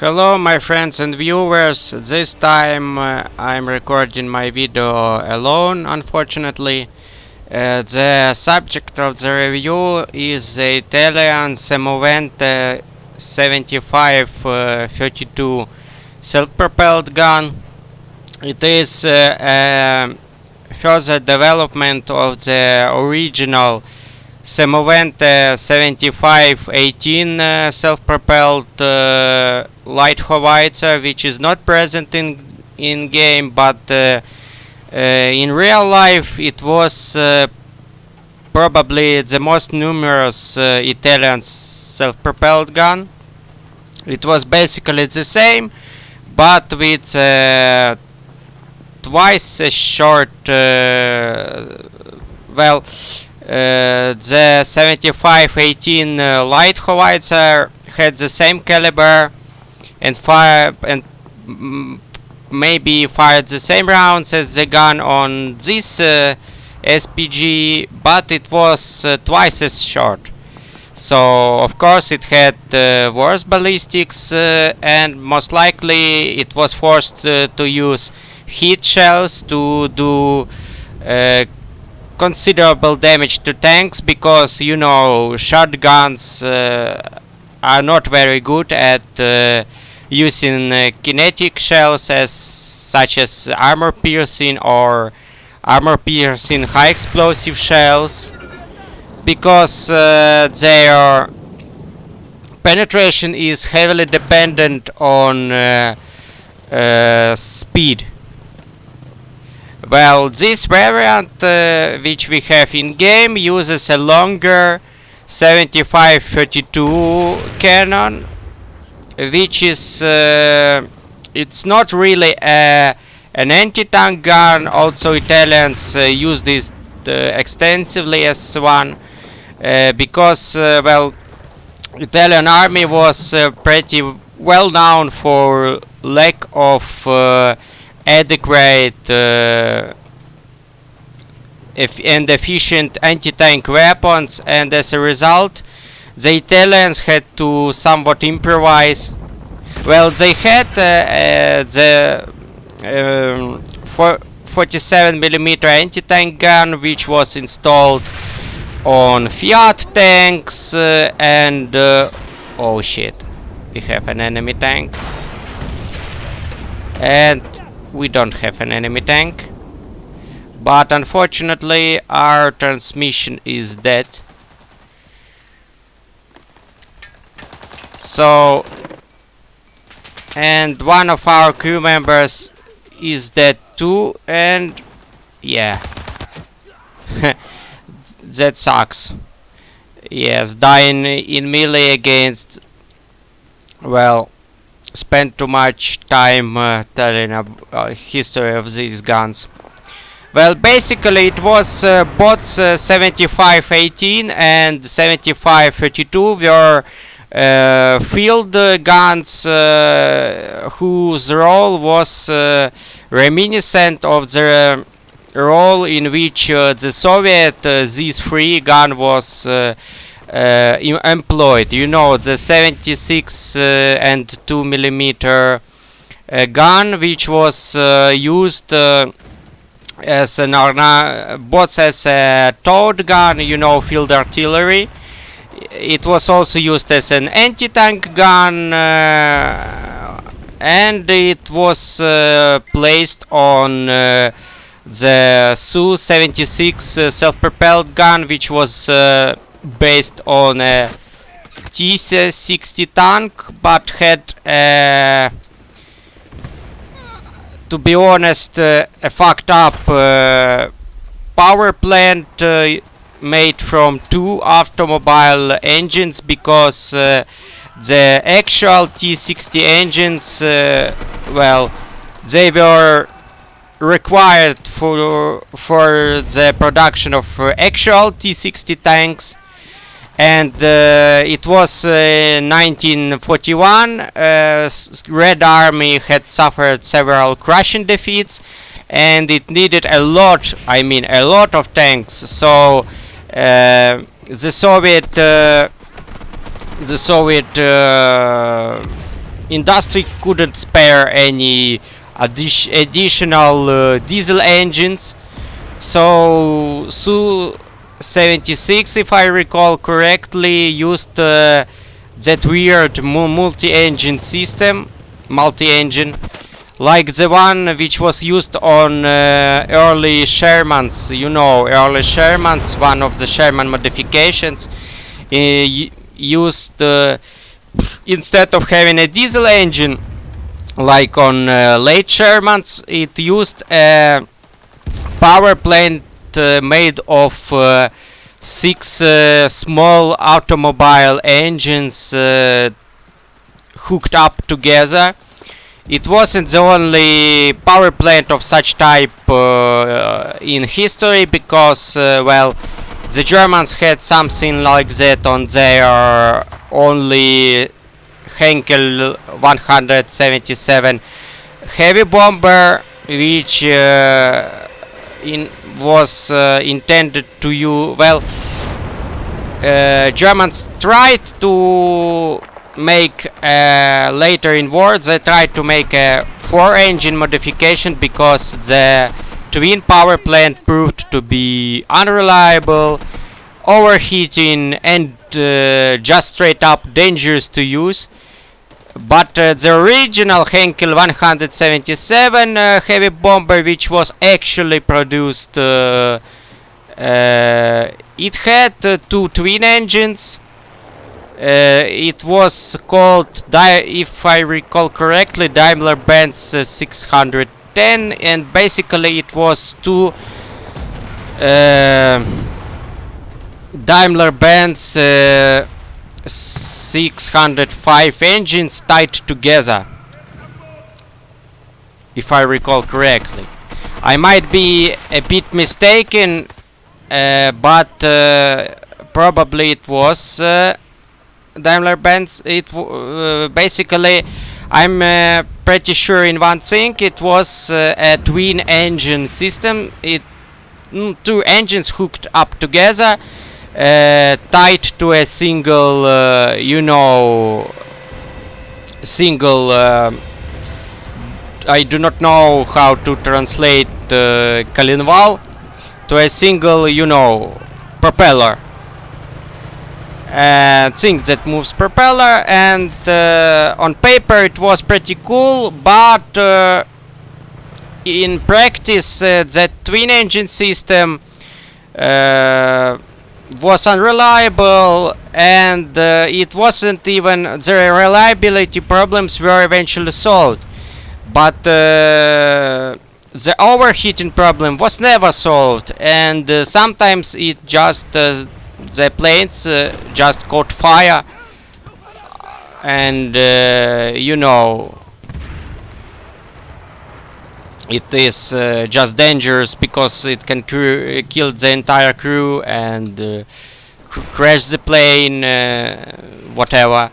Hello my friends and viewers, this time I'm recording my video alone, unfortunately. The subject of the review is the Italian Semovente 7532 self-propelled gun. It is a further development of the original Semovente 7518 self-propelled light howitzer, which is not present in game, but in real life it was probably the most numerous Italian self-propelled gun. It was basically the same, but with twice as short the 7518 light howitzer had the same caliber and maybe fired the same rounds as the gun on this SPG, but it was twice as short. So of course it had worse ballistics and most likely it was forced to use heat shells to do considerable damage to tanks, because you know shotguns are not very good at using kinetic shells such as armor piercing or armor piercing high explosive shells, because their penetration is heavily dependent on speed. Well, this variant which we have in game uses a longer 7532 cannon, which is it's not really an anti-tank gun. Also Italians use this extensively as one because well, Italian army was pretty well known for lack of adequate and efficient anti-tank weapons, and as a result the Italians had to somewhat improvise. Well, they had the 47mm anti-tank gun, which was installed on Fiat tanks and oh shit, we have an enemy tank, and we don't have an enemy tank, but unfortunately our transmission is dead. So, and one of our crew members is dead too, and yeah, that sucks. Yes, dying in melee against, well, spent too much time telling a history of these guns. Well, basically it was both 7518 and 7532 were field guns whose role was reminiscent of the role in which the Soviet Z3 gun was employed. You know, the 76 and 2mm gun, which was used as an both as a towed gun, you know, field artillery. It was also used as an anti-tank gun, and it was placed on the Su-76 self-propelled gun, which was based on a T-60 tank, but had to be honest, a fucked up power plant made from two automobile engines, because the actual T-60 engines, well, they were required for the production of actual T-60 tanks, and it was 1941. Red Army had suffered several crushing defeats, and it needed a lot, I mean a lot of tanks. So the Soviet industry couldn't spare any additional diesel engines, so Su-76, if I recall correctly, used that weird multi-engine system, like the one which was used on early Shermans. You know, early Shermans, one of the Sherman modifications, used instead of having a diesel engine like on late Shermans, it used a power plant made of 6 small automobile engines hooked up together. It wasn't the only power plant of such type in history, because well, the Germans had something like that on their only Henkel 177 heavy bomber, which was intended to use. Well, Germans tried to make later in war, they tried to make a 4-engine modification, because the twin power plant proved to be unreliable, overheating, and just straight up dangerous to use. But the original Henkel 177 heavy bomber, which was actually produced, it had 2 twin engines. It was called, if I recall correctly, Daimler-Benz 610, and basically it was 2 Daimler-Benz 605 engines tied together, if I recall correctly. I might be a bit mistaken, but probably it was Daimler-Benz. Basically, I'm pretty sure in one thing, it was a twin engine system. 2 engines hooked up together, tied to a single, single, I do not know how to translate коленвал, to a single, propeller. Thing that moves propeller, and on paper it was pretty cool, but in practice that twin engine system was unreliable, and it wasn't even, the reliability problems were eventually solved, but the overheating problem was never solved, and sometimes it just the planes just caught fire, and it is just dangerous, because it can kill the entire crew and crash the plane, whatever.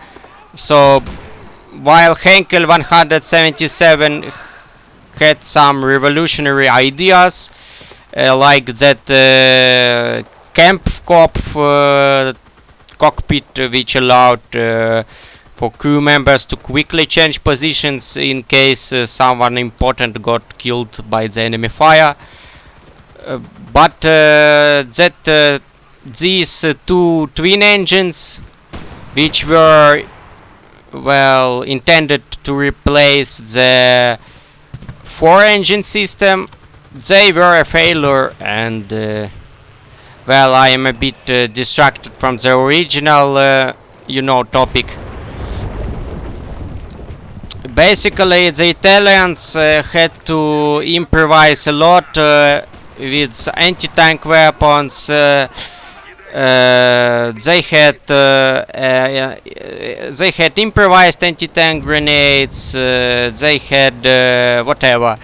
So while Henkel 177 had some revolutionary ideas, like that Kampfkopf cockpit, which allowed for crew members to quickly change positions in case someone important got killed by the enemy fire. But that these 2 twin engines, which were, well, intended to replace the 4-engine system, they were a failure, and well, I am a bit distracted from the original topic. Basically, the Italians had to improvise a lot with anti-tank weapons. They had improvised anti-tank grenades. They had whatever.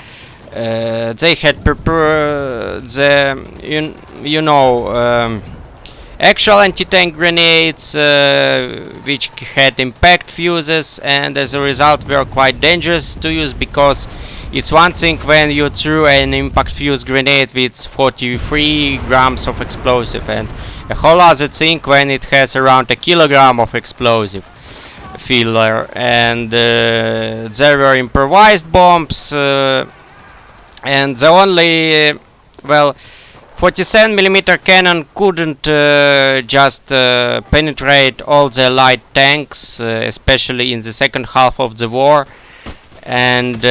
They had actual anti-tank grenades, which had impact fuses, and as a result were quite dangerous to use, because it's one thing when you threw an impact fuse grenade with 43 grams of explosive, and a whole other thing when it has around a kilogram of explosive. filler, and there were improvised bombs, and the only, well, 47mm cannon couldn't just penetrate all the light tanks, especially in the second half of the war, and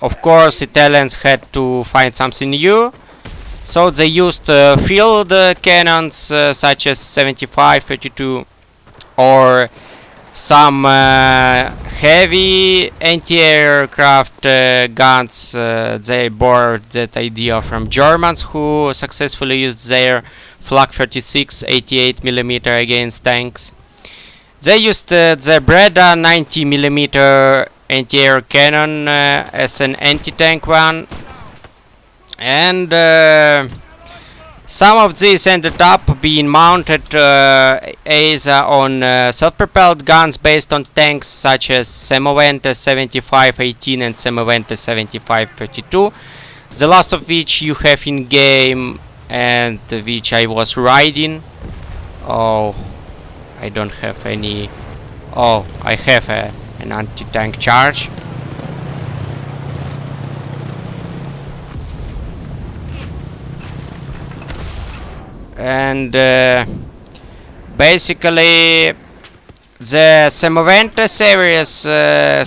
of course Italians had to find something new, so they used field cannons such as 75, 32, or some heavy anti-aircraft guns. They borrowed that idea from Germans, who successfully used their Flak 36 88mm against tanks. They used the Breda 90mm anti-air cannon as an anti-tank one, and some of these ended up being mounted either on self-propelled guns based on tanks such as Semovente 7518 and Semovente 7532, the last of which you have in game and which I was riding. Oh, I don't have any. Oh, I have an anti-tank charge. And basically the Semovente series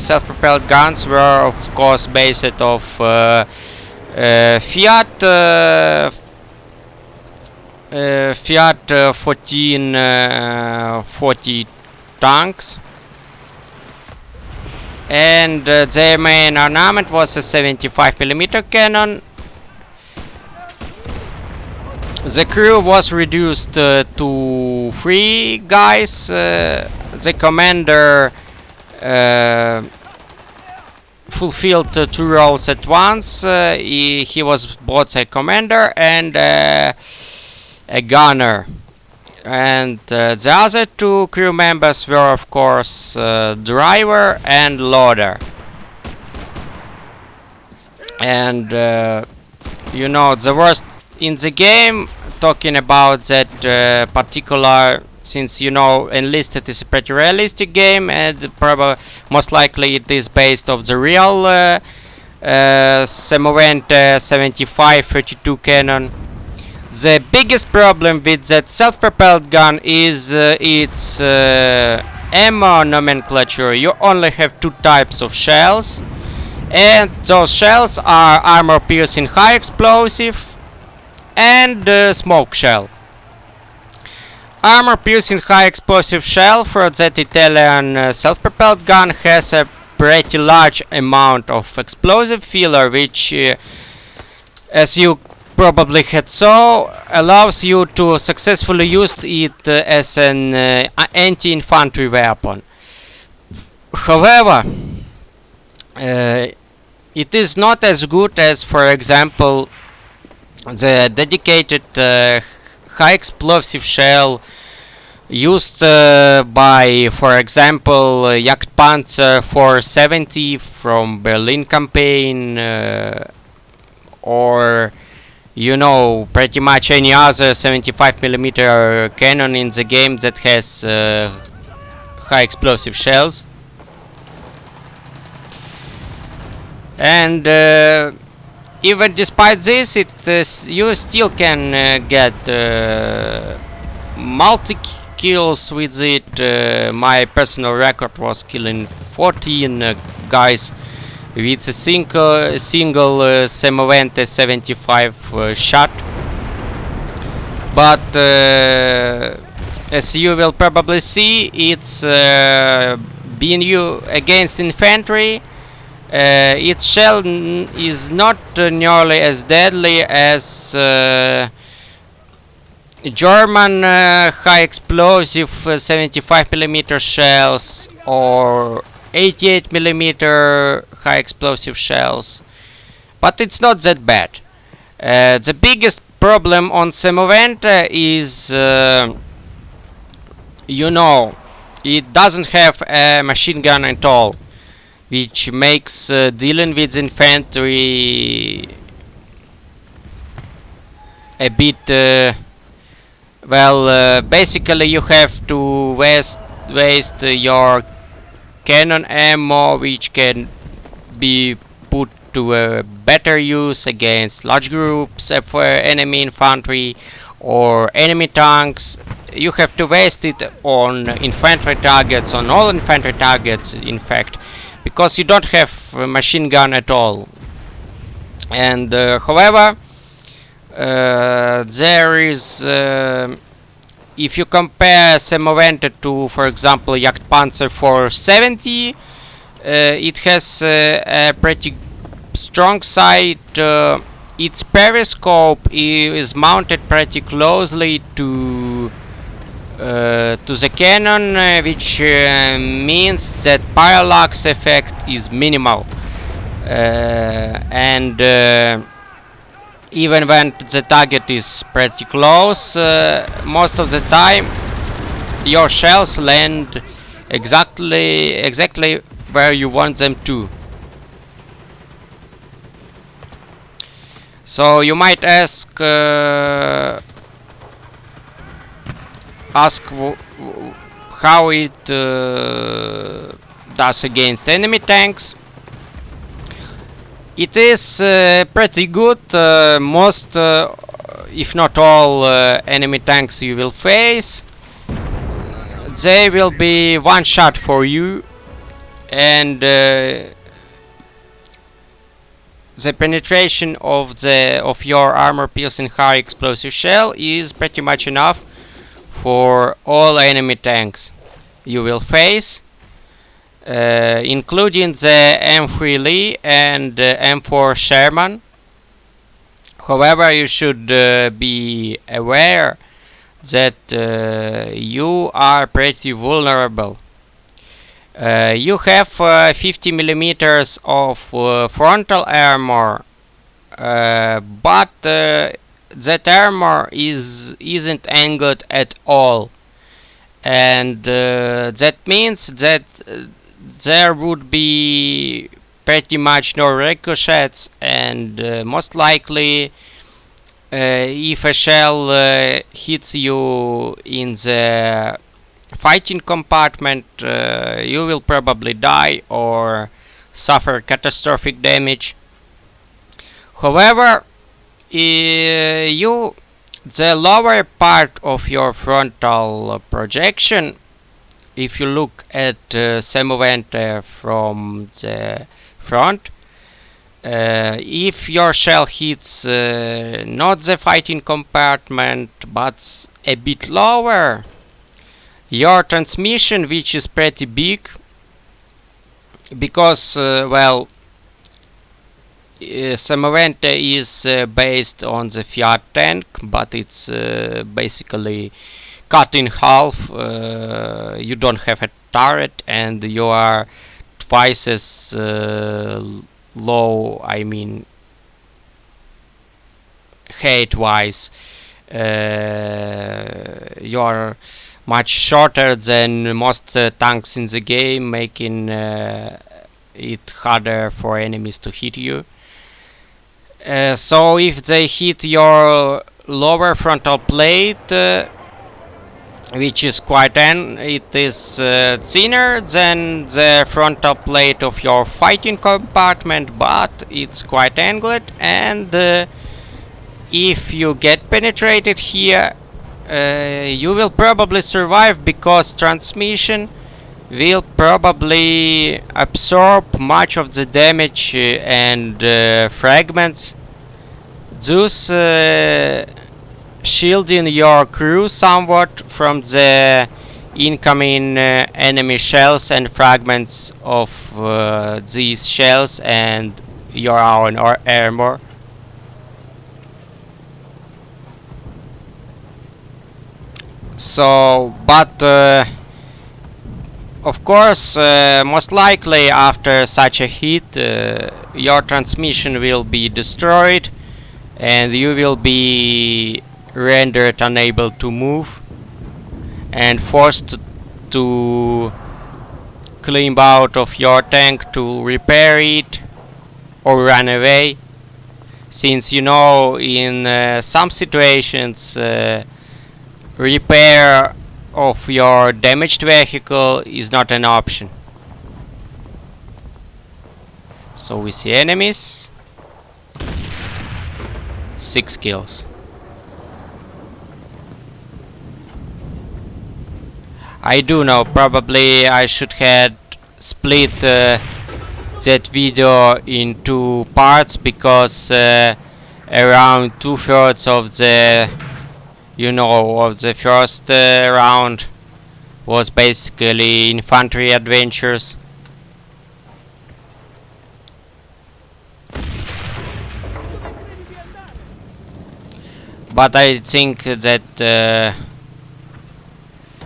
self-propelled guns were of course based off Fiat 1440 tanks, and their main armament was a 75mm cannon. The crew was reduced to 3 guys. The commander fulfilled 2 roles at once. He was both a commander and a gunner. And the other 2 crew members were of course driver and loader. And you know, the worst in the game, talking about that particular, since you know Enlisted is a pretty realistic game, and probably most likely it is based off the real Semovente 7532 cannon. The biggest problem with that self-propelled gun is its ammo nomenclature. You only have 2 types of shells, and those shells are armor-piercing high explosive and smoke shell. Armor-piercing high explosive shell for that Italian self-propelled gun has a pretty large amount of explosive filler, which as you probably had saw, allows you to successfully use it as an anti-infantry weapon. However, it is not as good as, for example, the dedicated high explosive shell used by, for example, Jagdpanzer 470 from Berlin campaign, or you know, pretty much any other 75mm cannon in the game that has high explosive shells. And even despite this, you still can get multi kills with it. My personal record was killing 14 guys with a single Semovente 75 shot. But as you will probably see, it's being used against infantry. Its shell is not nearly as deadly as German high explosive 75mm shells or 88mm high explosive shells, but it's not that bad. The biggest problem on Semovente is, you know, it doesn't have a machine gun at all, which makes dealing with infantry a bit well, basically you have to waste your cannon ammo, which can be put to a better use against large groups of enemy infantry or enemy tanks. You have to waste it on infantry targets, on all infantry targets in fact, because you don't have a machine gun at all. And however, there is if you compare Semovente to, for example, Jagdpanzer 470, it has a pretty strong sight. Its periscope is mounted pretty closely to the cannon, which means that parallax effect is minimal, and even when the target is pretty close, most of the time your shells land exactly where you want them to. So you might ask how it does against enemy tanks. It is pretty good. Most, if not all, enemy tanks you will face, they will be one shot for you, and the penetration of your armor-piercing high explosive shell is pretty much enough for all enemy tanks you will face, including the M3 Lee and M4 Sherman. However, you should be aware that you are pretty vulnerable. You have 50 millimeters of frontal armor, but that armor isn't angled at all, and that means that there would be pretty much no ricochets, and most likely if a shell hits you in the fighting compartment, you will probably die or suffer catastrophic damage. However, the lower part of your frontal projection, if you look at Semovente from the front, if your shell hits not the fighting compartment but a bit lower, your transmission, which is pretty big, because well, Semovente is based on the Fiat tank, but it's basically cut in half. You don't have a turret, and you are twice as low, I mean height-wise. You are much shorter than most tanks in the game, making it harder for enemies to hit you. So if they hit your lower frontal plate, which is quite it is thinner than the frontal plate of your fighting compartment, but it's quite angled, and if you get penetrated here, you will probably survive, because transmission will probably absorb much of the damage and fragments, thus shielding your crew somewhat from the incoming enemy shells and fragments of these shells and your own armor. So, but of course, most likely after such a hit, your transmission will be destroyed and you will be rendered unable to move and forced to climb out of your tank to repair it or run away, since you know in some situations repair of your damaged vehicle is not an option. So we see enemies. 6 kills. I do know, probably I should have split that video in 2 parts, because around 2/3 of the of the first round was basically infantry adventures. But I think that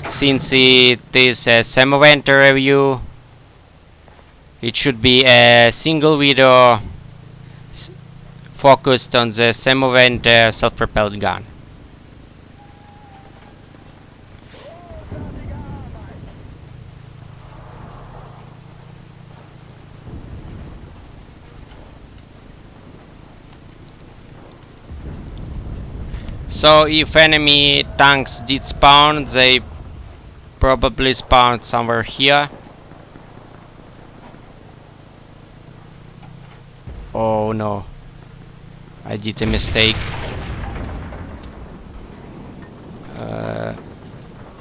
since it is a Semovente review, it should be a single video focused on the Semovente self-propelled gun. So if enemy tanks did spawn, they probably spawned somewhere here. Oh no, I did a mistake.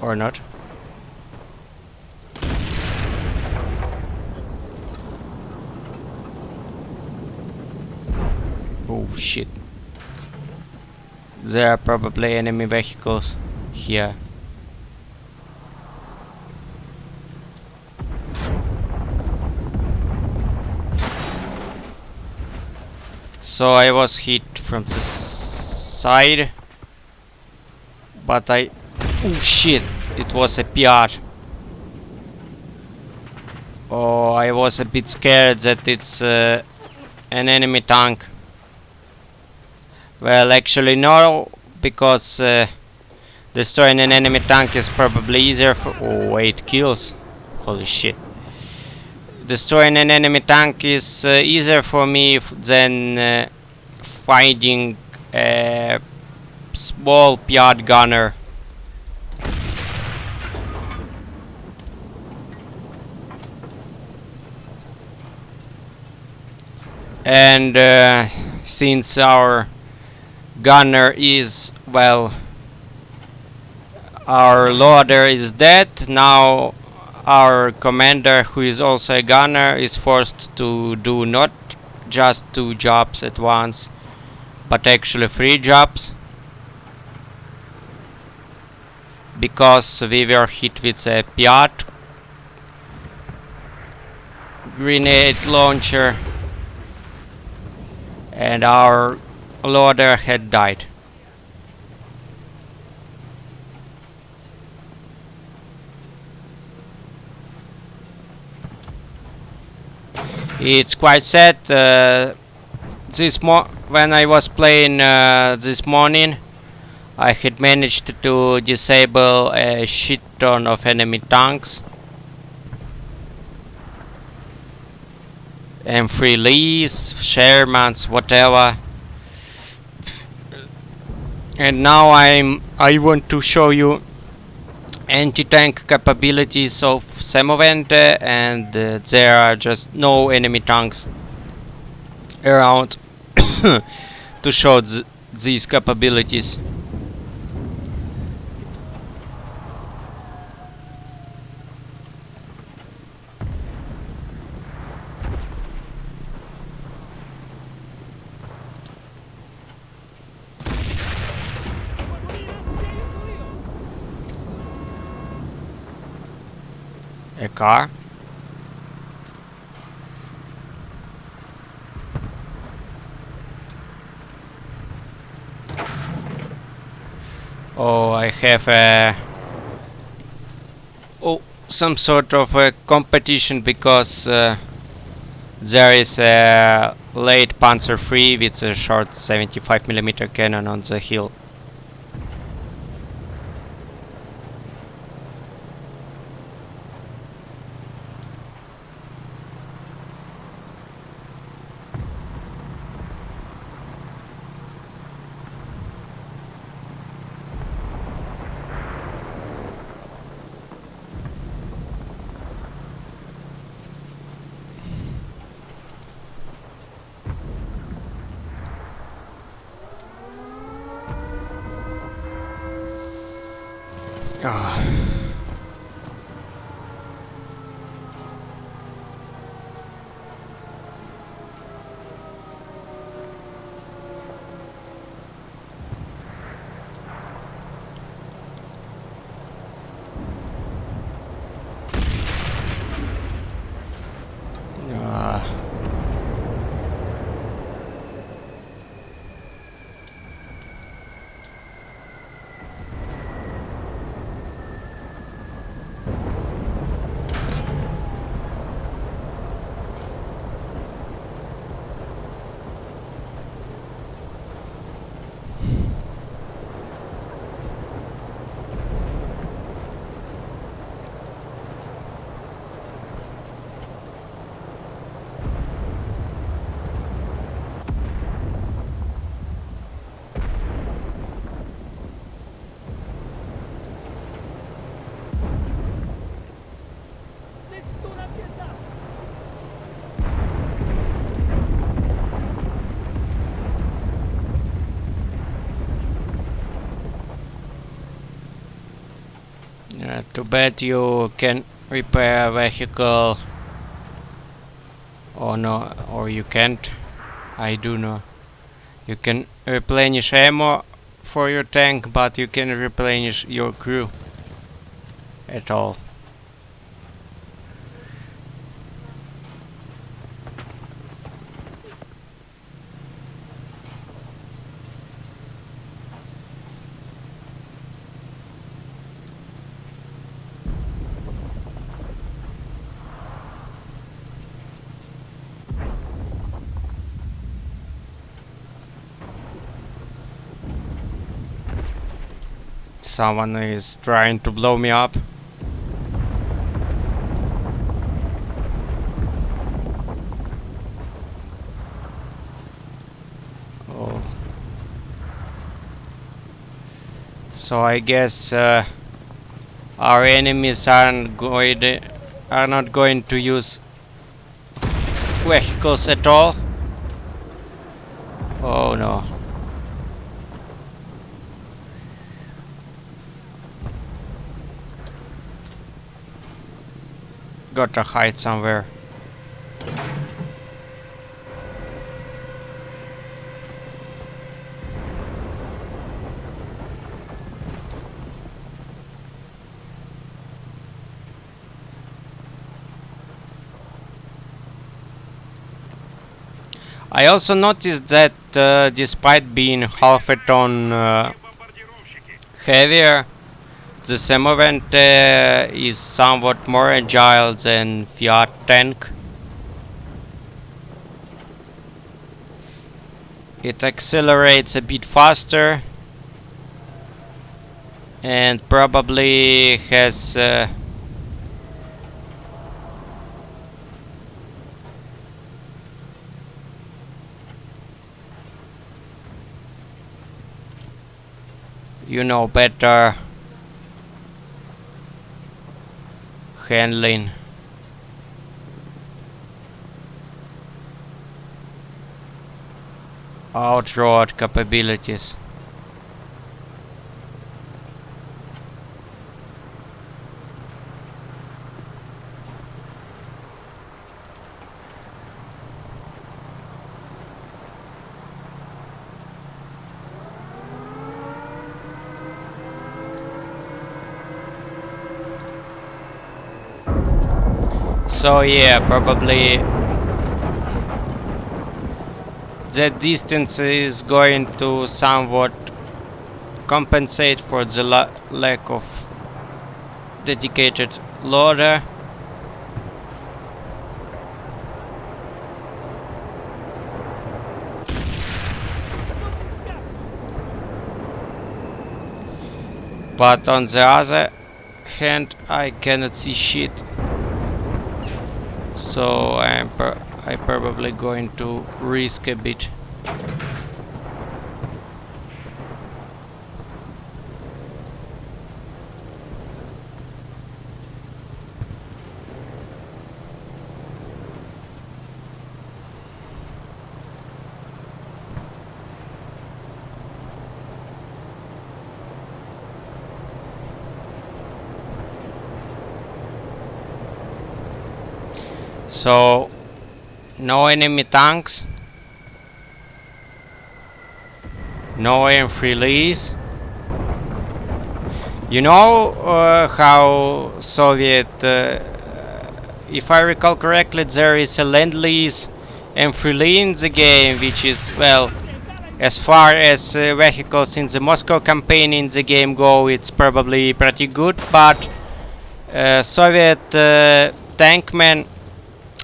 Or not. Oh shit. There are probably enemy vehicles here. So I was hit from the side, but oh shit, it was a PR. Oh, I was a bit scared that it's an enemy tank. Well, actually no, because destroying an enemy tank is probably easier for... Oh, 8 kills. Holy shit. Destroying an enemy tank is easier for me than finding a small Piat gunner. And since our gunner is, well, our loader is dead, now our commander, who is also a gunner, is forced to do not just 2 jobs at once, but actually 3 jobs, because we were hit with a Piat grenade launcher and our loader had died. It's quite sad. When I was playing this morning, I had managed to disable a shit ton of enemy tanks. M3 Lees, Shermans, whatever. And now I want to show you anti-tank capabilities of Semovente, and there are just no enemy tanks around to show these capabilities. A car. Oh, I have some sort of a competition, because there is a late Panzer III with a short 75mm cannon on the hill. Ah. Ah. Too bad you can repair a vehicle, or no, or you can't. I do know. You can replenish ammo for your tank, but you can replenish your crew at all. Someone is trying to blow me up. Oh. So I guess our enemies are not going to use vehicles at all. Oh no. Gotta hide somewhere. I also noticed that despite being half a ton heavier, the Semovente is somewhat more agile than Fiat tank. It accelerates a bit faster and probably has you know, better handling. Outroad capabilities. So yeah, probably the distance is going to somewhat compensate for the lack of dedicated loader. But on the other hand, I cannot see shit. So I'm probably going to risk a bit. So no enemy tanks, no aim release. You know how Soviet, if I recall correctly, there is a Lend-Lease M3 in the game, which is, well, as far as vehicles in the Moscow campaign in the game go, it's probably pretty good, but Soviet tankmen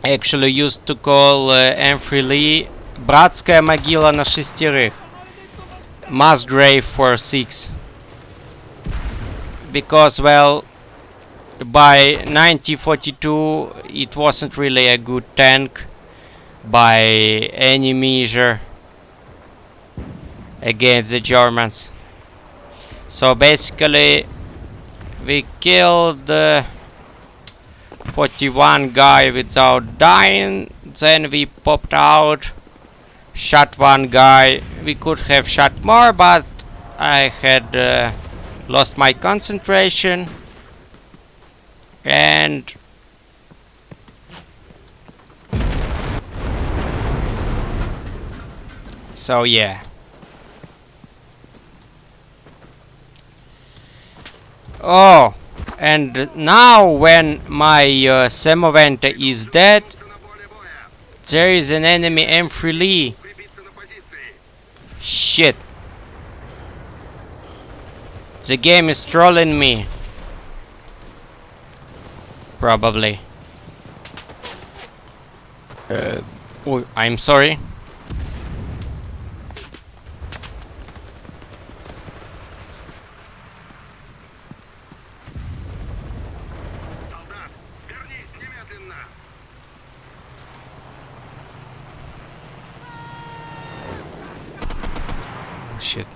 actually used to call M3 Bratskaya могила на шестерых, mass grave for six. Because, well, by 1942 it wasn't really a good tank by any measure against the Germans. So basically we killed 41 guy without dying, then we popped out, shot one guy. We could have shot more, but I had lost my concentration, and so yeah. Oh, and now when my Semovente is dead, there is an enemy M3 Shit. The game is trolling me. Probably. Oh, I'm sorry. Shit.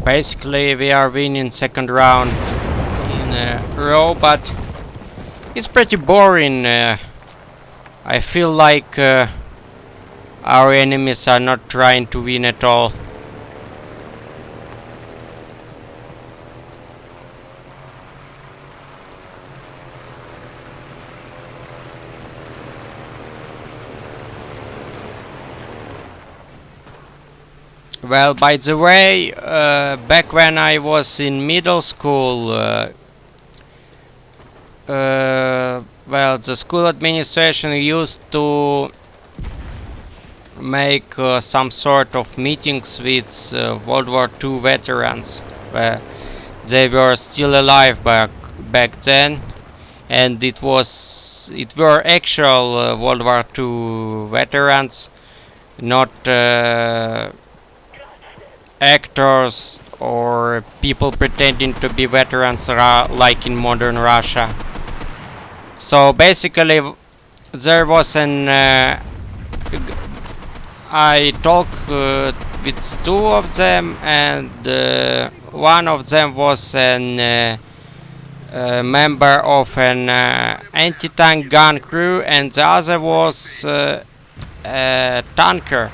Basically we are winning second round in a row, but it's pretty boring. I feel like our enemies are not trying to win at all. Well, by the way, back when I was in middle school, well, the school administration used to make some sort of meetings with World War II veterans, where they were still alive back then, and it were actual World War II veterans, not actors or people pretending to be veterans like in modern Russia. So basically there was an I talked with two of them, and one of them was an member of an anti-tank gun crew, and the other was a tanker.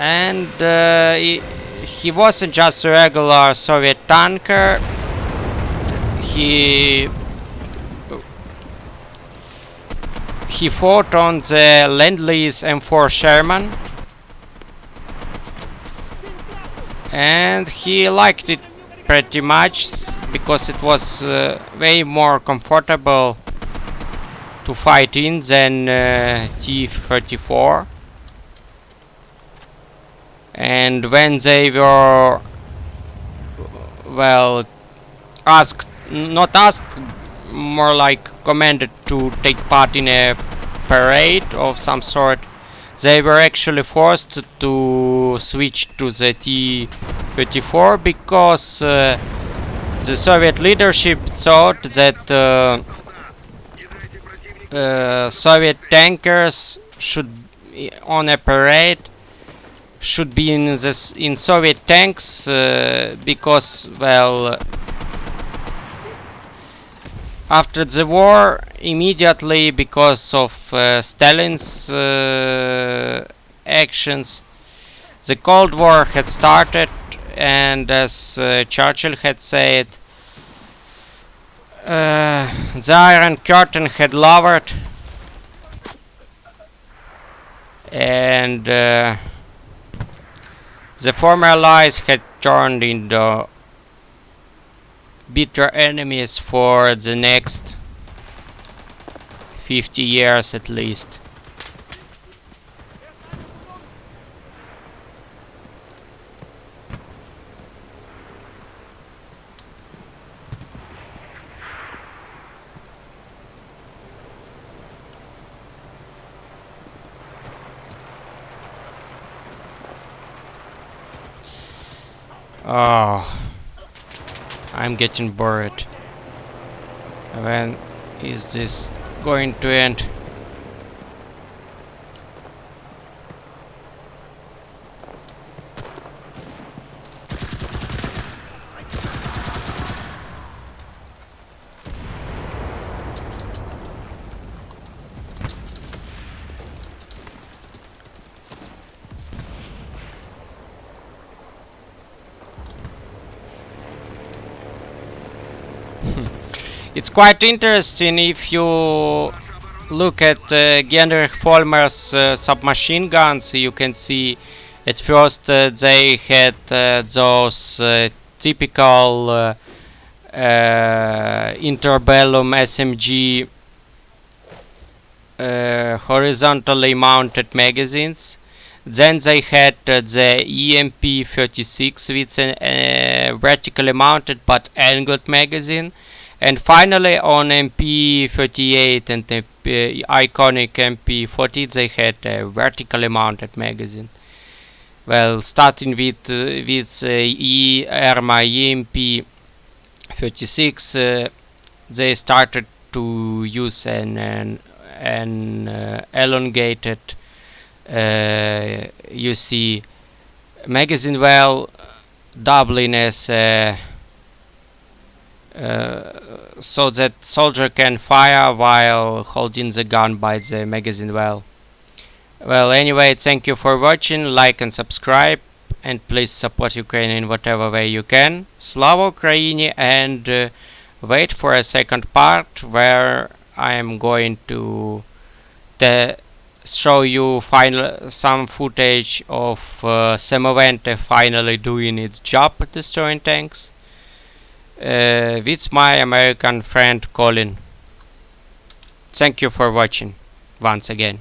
And he wasn't just a regular Soviet tanker. He fought on the Lend-Lease M4 Sherman, and he liked it pretty much because it was way more comfortable to fight in than T-34. And when they were, well, not asked, more like commanded to take part in a parade of some sort, they were actually forced to switch to the T-34 because the Soviet leadership thought that Soviet tankers should, on a parade, should be in Soviet tanks because, well, after the war, immediately because of Stalin's actions, the Cold War had started, and as Churchill had said, The Iron Curtain had lowered, and the former allies had turned into bitter enemies for the next 50 years at least. Oh, I'm getting bored. When is this going to end? It's quite interesting if you look at Genrich Vollmer's submachine guns. You can see at first they had those typical interbellum SMG horizontally mounted magazines. Then they had the EMP-36 with a vertically mounted but angled magazine. And finally on MP-38 and the iconic MP-40 they had a vertically mounted magazine. Well, starting with ERMA EMP-36 they started to use an elongated you see magazine well doubling as so that soldier can fire while holding the gun by the magazine well. Well, anyway, thank you for watching, like and subscribe, and please support Ukraine in whatever way you can. Slava Ukraini, and wait for a second part where I am going to show you some footage of Semovente finally doing its job at destroying tanks. With my American friend Colin. Thank you for watching once again.